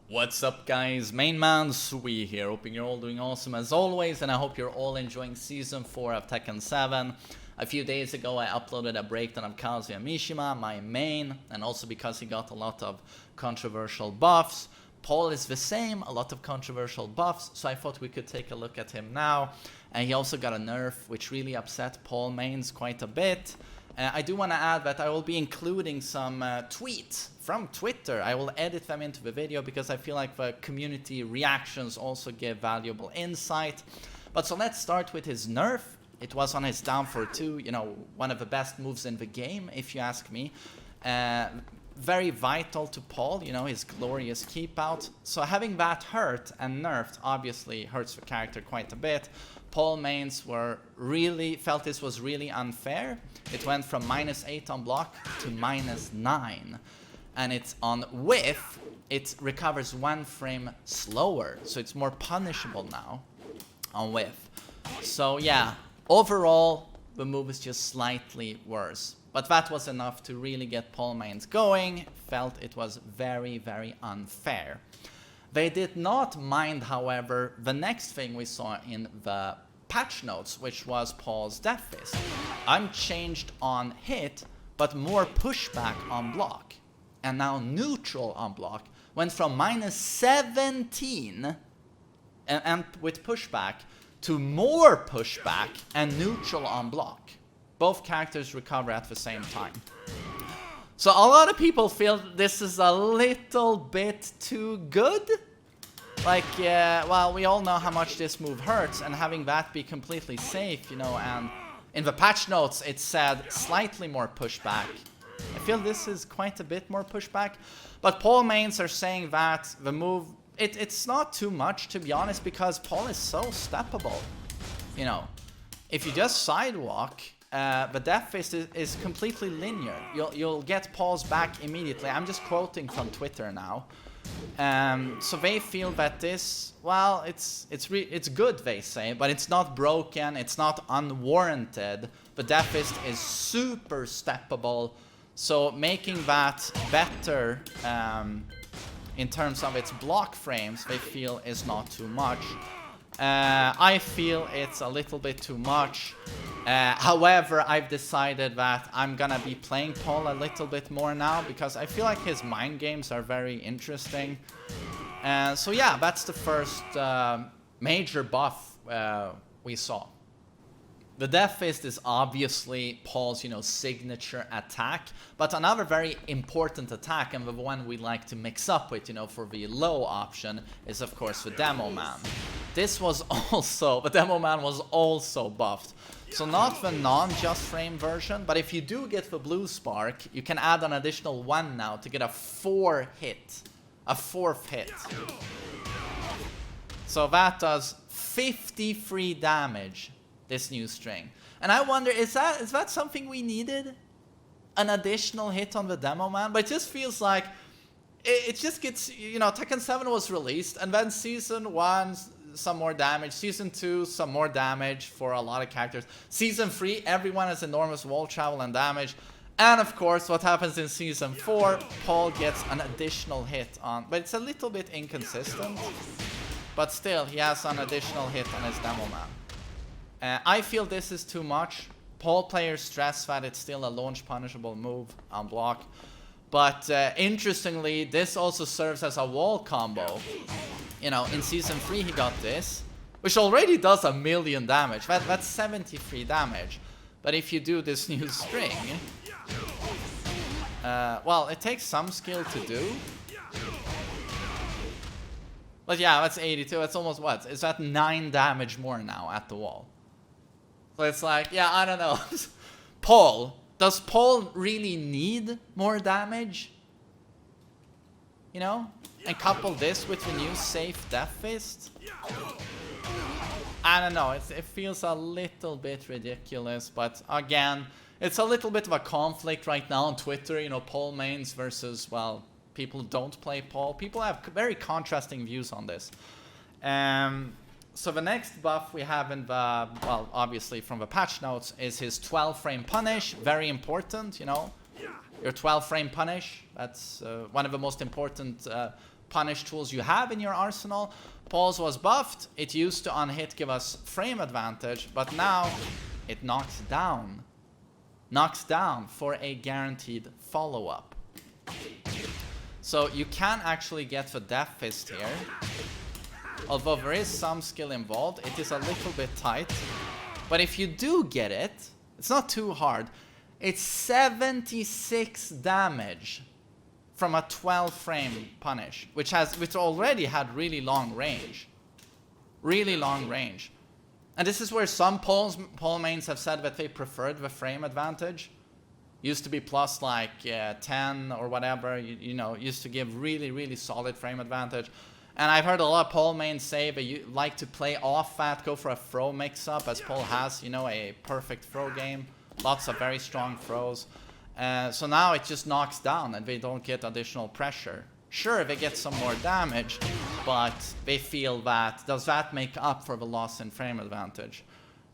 What's up guys, MainManSWE here, hoping you're all doing awesome as always, and I hope you're all enjoying Season 4 of Tekken 7. A few days ago I uploaded a breakdown of Kazuya Mishima, my main, and also because he got a lot of controversial buffs. Paul is the same, a lot of controversial buffs, so I thought we could take a look at him now. And he also got a nerf, which really upset Paul mains quite a bit. I do want to add that I will be including some tweets from Twitter. I will edit them into the video because I feel like the community reactions also give valuable insight. But so let's start with his nerf. It was on his down for 2, you know, one of the best moves in the game, if you ask me. Very vital to Paul, you know, his glorious keep out. So having that hurt and nerfed obviously hurts the character quite a bit. Paul mains felt this was really unfair. It went from -8 on block to -9. And it's on whiff, it recovers 1 frame slower. So it's more punishable now on whiff. So yeah, overall, the move is just slightly worse. But that was enough to really get Paul mains going. Felt it was very, very unfair. They did not mind, however, the next thing we saw in the patch notes, which was Paul's Deathfist. Unchanged on hit, but more pushback on block. And now neutral on block went from -17 and with pushback to more pushback and neutral on block. Both characters recover at the same time. So a lot of people feel this is a little bit too good. Like, well, we all know how much this move hurts, and having that be completely safe, you know, and in the patch notes it said slightly more pushback. I feel this is quite a bit more pushback, but Paul mains are saying that the move, it's not too much, to be honest, because Paul is so steppable. You know, if you just sidewalk, the Deathfist is completely linear. You'll get Paul's back immediately. I'm just quoting from Twitter now. So they feel that this, well, it's good, they say, but it's not broken, it's not unwarranted. The Deathfist is super steppable, so making that better in terms of its block frames, they feel is not too much. I feel it's a little bit too much. However, I've decided that I'm gonna be playing Paul a little bit more now because I feel like his mind games are very interesting. So yeah, that's the first major buff we saw. The Deathfist is obviously Paul's, you know, signature attack, but another very important attack, and the one we like to mix up with, you know, for the low option, is of course the Demoman. This was also, the Demoman was also buffed. So not the non-just frame version, but if you do get the blue spark, you can add an additional 1 now to get a 4th hit. So that does 53 damage. This new string. And I wonder, is that something we needed? An additional hit on the Demoman? But it just feels like it just gets, you know, Tekken 7 was released, and then Season 1, some more damage. Season 2, some more damage for a lot of characters. Season 3, everyone has enormous wall travel and damage. And of course, what happens in Season 4, Paul gets an additional hit on, but it's a little bit inconsistent. But still, he has an additional hit on his Demoman. I feel this is too much. Paul players stress that it's still a launch punishable move on block. But interestingly, this also serves as a wall combo. You know, in Season 3 he got this, which already does 1,000,000 damage. That's 73 damage. But if you do this new string, well, it takes some skill to do. But yeah, that's 82. That's almost what? Is that 9 damage more now at the wall? So it's like, yeah, I don't know. Paul. Does Paul really need more damage? You know? And couple this with the new safe Deathfist? I don't know. It feels a little bit ridiculous. But again, it's a little bit of a conflict right now on Twitter. You know, Paul mains versus, well, people who don't play Paul. People have very contrasting views on this. So the next buff we have in the, well, obviously from the patch notes, is his 12 frame punish. Very important, you know. Your 12 frame punish, that's one of the most important punish tools you have in your arsenal. Paul's was buffed. It used to on hit give us frame advantage, but now it knocks down. Knocks down for a guaranteed follow-up. So you can actually get the Deathfist here. Although there is some skill involved, it is a little bit tight. But if you do get it, it's not too hard. It's 76 damage from a 12 frame punish, which already had really long range. Really long range. And this is where some Paul mains have said that they preferred the frame advantage. Used to be plus like 10 or whatever, you know, used to give really, really solid frame advantage. And I've heard a lot of Paul mains say that you like to play off that, go for a throw mix-up, as Paul has, you know, a perfect throw game. Lots of very strong throws. So now it just knocks down and they don't get additional pressure. Sure, they get some more damage, but they feel that, does that make up for the loss in frame advantage?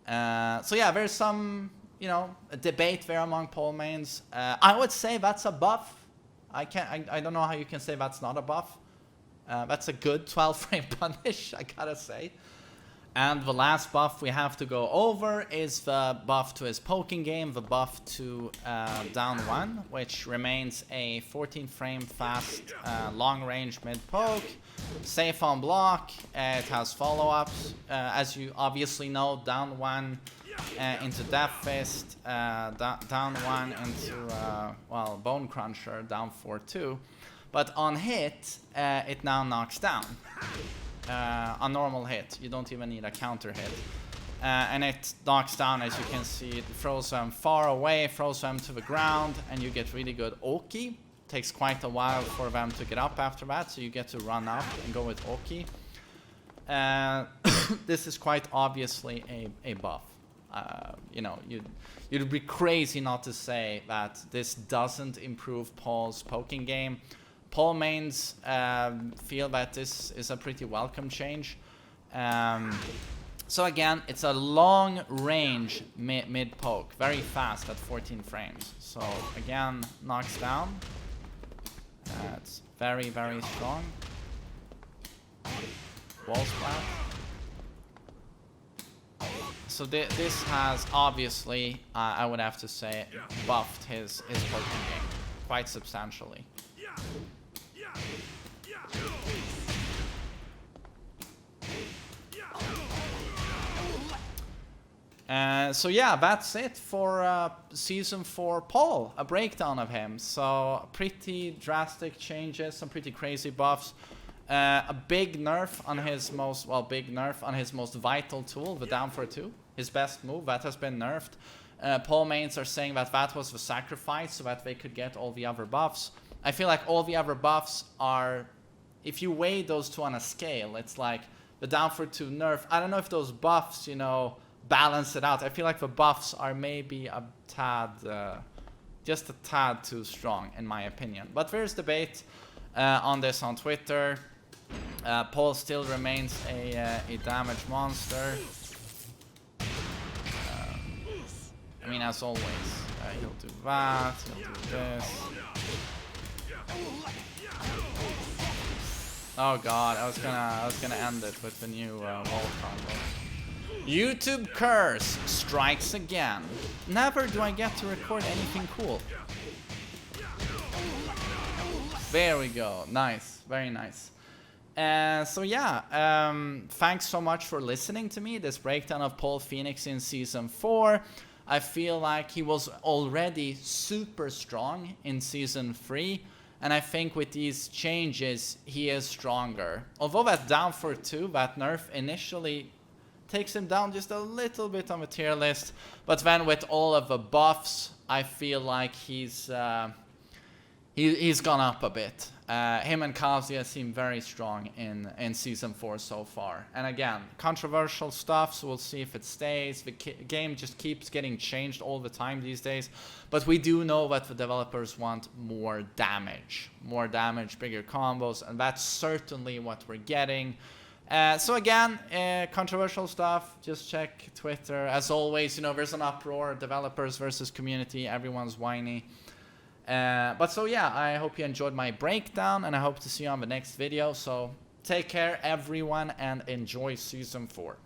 So yeah, there's some, you know, a debate there among Paul mains. I would say that's a buff. I don't know how you can say that's not a buff. That's a good 12 frame punish, I gotta say. And the last buff we have to go over is the buff to his poking game, the buff to down 1, which remains a 14 frame fast long range mid poke, safe on block. It has follow-ups, as you obviously know, down 1 into Deathfist, down 1 into well, Bone Cruncher, down 4 too. But on hit, it now knocks down. A normal hit, you don't even need a counter hit. And it knocks down, as you can see, it throws them far away, throws them to the ground, and you get really good Oki. Takes quite a while for them to get up after that, so you get to run up and go with Oki. This is quite obviously a buff. You know, you'd be crazy not to say that this doesn't improve Paul's poking game. Paul mains feel that this is a pretty welcome change. So again, it's a long range mid poke, very fast at 14 frames. So again, knocks down. It's very, very strong. Wall splat. So this has obviously, I would have to say, buffed his poking game quite substantially. So yeah, that's it for Season 4 Paul, a breakdown of him. So pretty drastic changes, some pretty crazy buffs. A big nerf on his most, well, big nerf on his most vital tool, the down for 2. His best move, that has been nerfed. Paul mains are saying that that was the sacrifice so that they could get all the other buffs. I feel like all the other buffs are, if you weigh those two on a scale, it's like the down for 2 nerf. I don't know if those buffs, you know, balance it out. I feel like the buffs are maybe a tad, just a tad too strong in my opinion. But there's debate on this on Twitter. Paul still remains a damage monster. I mean, as always, he'll do that, he'll do this. Oh god, I was gonna end it with the new wall combo. YouTube curse strikes again. Never do I get to record anything cool. There we go. Nice, very nice. So yeah, thanks so much for listening to me. This breakdown of Paul Phoenix in Season 4. I feel like he was already super strong in Season 3. And I think with these changes, he is stronger. Although that down for 2, that nerf initially takes him down just a little bit on the tier list. But then with all of the buffs, I feel like he's gone up a bit. Him and Kazuya seem very strong in Season 4 so far. And again, controversial stuff, so we'll see if it stays. The game just keeps getting changed all the time these days. But we do know that the developers want more damage. More damage, bigger combos, and that's certainly what we're getting. So again, controversial stuff, just check Twitter. As always, you know, there's an uproar, developers versus community, everyone's whiny. But so yeah, I hope you enjoyed my breakdown, and I hope to see you on the next video. So take care everyone, and enjoy Season 4.